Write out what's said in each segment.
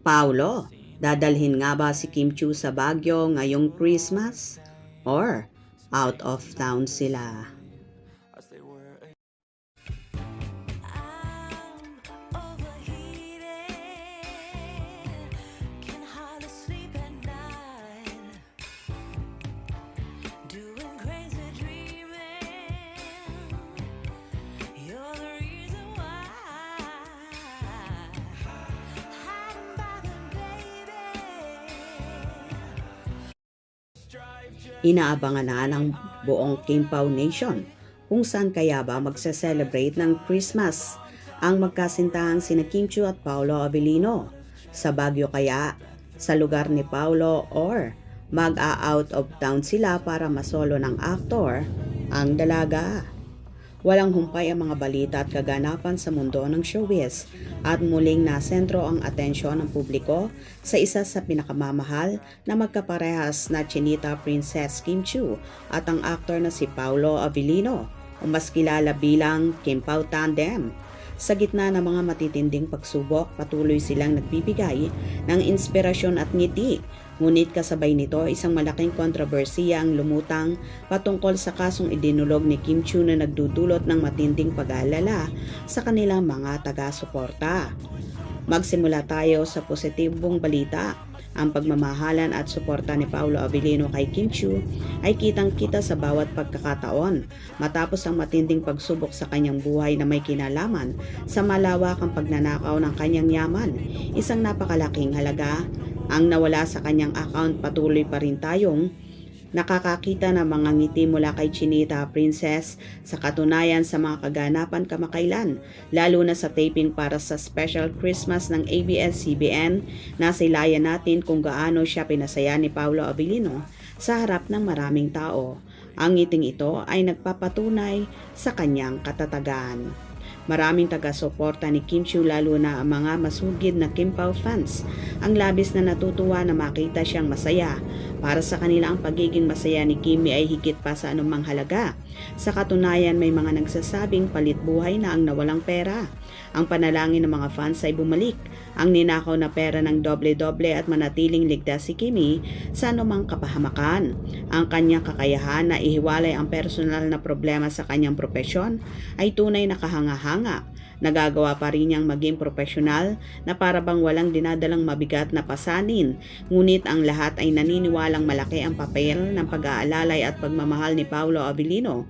Paulo, dadalhin nga ba si Kim Chiu sa Baguio ngayong Christmas? Or out of town sila? Inaabangan na ng buong Kimpaw Nation kung saan kaya ba magse-celebrate ng Christmas ang magkasintahang sina Kim Chiu at Paolo Avellino. Sa Baguio kaya, sa lugar ni Paolo, or mag-out of town sila para masolo ng aktor ang dalaga. Walang humpay ang mga balita at kaganapan sa mundo ng showbiz at muling nasentro ang atensyon ng publiko sa isa sa pinakamamahal na magkaparehas na Chinita Princess Kim Chiu at ang aktor na si Paolo Avellino o mas kilala bilang Kimpaw Tandem. Sa gitna ng mga matitinding pagsubok, patuloy silang nagbibigay ng inspirasyon at ngiti. Ngunit kasabay nito, isang malaking kontrobersiya ang lumutang patungkol sa kasong idinulog ni Kim Chiu na nagdudulot ng matinding pag-aalala sa kanilang mga taga-suporta. Magsimula tayo sa positibong balita. Ang pagmamahalan at suporta ni Paolo Avellino kay Kim Chiu ay kitang-kita sa bawat pagkakataon matapos ang matinding pagsubok sa kanyang buhay na may kinalaman sa malawakang pagnanakaw ng kanyang yaman. Isang napakalaking halaga ang nawala sa kanyang account. Patuloy pa rin tayong nakakakita ng mga ngiti mula kay Chinita Princess sa katunayan sa mga kaganapan kamakailan, lalo na sa taping para sa special Christmas ng ABS-CBN. Nasilayan natin kung gaano siya pinasaya ni Paolo Avellino sa harap ng maraming tao. Ang ngiting ito ay nagpapatunay sa kanyang katatagan. Maraming taga-suporta ni Kim Chiu, lalo na ang mga masugid na Kimpaw fans, ang labis na natutuwa na makita siyang masaya. Para sa kanila, ang pagiging masaya ni Kimi ay higit pa sa anumang halaga. Sa katunayan, may mga nagsasabing palit buhay na ang nawalang pera. Ang panalangin ng mga fans ay bumalik ang ninakaw na pera ng doble-doble at manatiling ligtas si Kimi sa anumang kapahamakan. Ang kanyang kakayahan na ihiwalay ang personal na problema sa kanyang propesyon ay tunay na kahanga-hanga. Nagagawa pa rin niyang maging profesional na para bang walang dinadalang mabigat na pasanin. Ngunit ang lahat ay naniniwalang malaki ang papel ng pag-aalalay at pagmamahal ni Paolo Avellino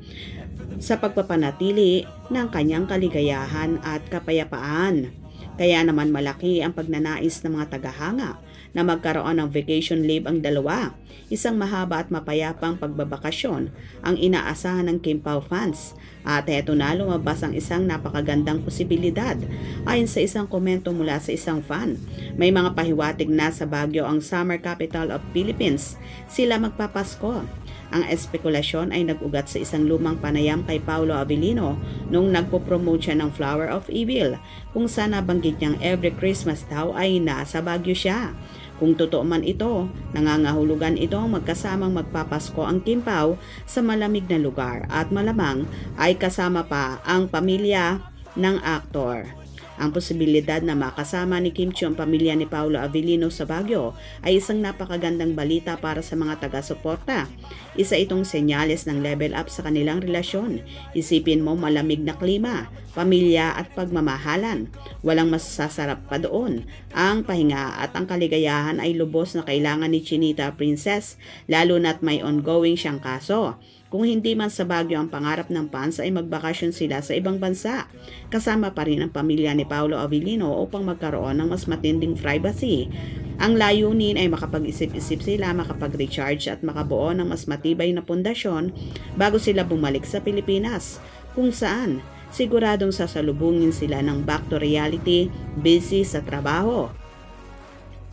sa pagpapanatili ng kanyang kaligayahan at kapayapaan. Kaya naman malaki ang pagnanais ng mga tagahanga na magkaroon ng vacation leave ang dalawa. Isang mahaba at mapayapang pagbabakasyon ang inaasahan ng Kimpaw fans. At eto na, lumabas ang isang napakagandang posibilidad. Ayon sa isang komento mula sa isang fan, may mga pahiwatig na sa Baguio, ang summer capital of Philippines, sila magpapasko. Ang espekulasyon ay nag-ugat sa isang lumang panayam kay Paolo Avellino nung nagpo-promote siya ng Flower of Evil, kung saan nabanggit niyang every Christmas daw ay nasa Baguio siya. Kung totoo man ito, nangangahulugan ito magkasamang magpapasko ang Kimpaw sa malamig na lugar at malamang ay kasama pa ang pamilya ng aktor. Ang posibilidad na makasama ni Kim Chiu ang pamilya ni Paolo Avellino sa Baguio ay isang napakagandang balita para sa mga taga-suporta. Isa itong senyales ng level up sa kanilang relasyon. Isipin mo, malamig na klima, pamilya at pagmamahalan. Walang masasarap pa doon. Ang pahinga at ang kaligayahan ay lubos na kailangan ni Chinita Princess, lalo na't may ongoing siyang kaso. Kung hindi man sa Baguio ang pangarap ng fans ay magbakasyon sila sa ibang bansa. Kasama pa rin ang pamilya ni Paolo Avellino upang magkaroon ng mas matinding privacy. Ang layunin ay makapag-isip-isip sila, makapag-recharge at makabuo ng mas matibay na pundasyon bago sila bumalik sa Pilipinas, kung saan siguradong sasalubungin sila ng back to reality, busy sa trabaho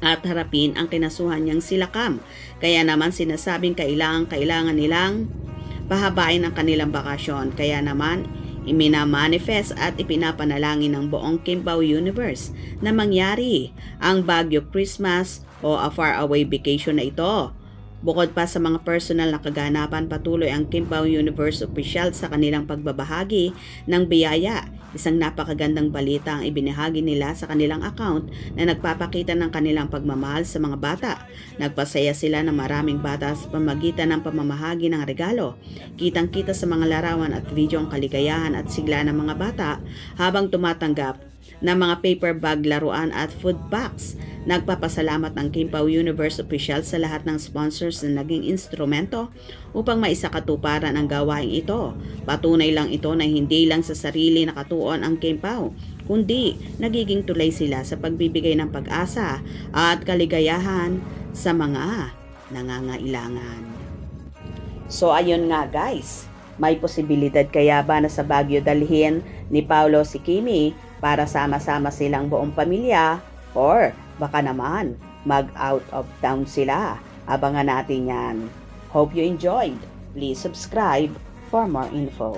at harapin ang kinasuhan niyang silakam. Kaya naman sinasabing kailangan nilang pahabain ang kanilang bakasyon. Kaya naman iminamanifest at ipinapanalangin ng buong Kimpaw Universe na mangyari ang Baguio Christmas o a faraway vacation na ito. Bukod pa sa mga personal na kaganapan, patuloy ang Kimpaw Universe official sa kanilang pagbabahagi ng biyaya. Isang napakagandang balita ang ibinahagi nila sa kanilang account na nagpapakita ng kanilang pagmamahal sa mga bata. Nagpasaya sila ng maraming bata sa pamagitan ng pamamahagi ng regalo. Kitang-kita sa mga larawan at video ang kaligayahan at sigla ng mga bata habang tumatanggap ng mga paper bag, laruan at food packs. Nagpapasalamat ang Kimpaw Universe official sa lahat ng sponsors na naging instrumento upang maisakatuparan ang gawain ito. Patunay lang ito na hindi lang sa sarili nakatuon ang Kimpaw, kundi nagiging tulay sila sa pagbibigay ng pag-asa at kaligayahan sa mga nangangailangan. So ayun nga guys, may posibilidad kaya ba na sa Baguio dalhin ni Paulo si Kimi para sama-sama silang buong pamilya, or baka naman mag-out of town sila? Abangan natin yan. Hope you enjoyed. Please subscribe for more info.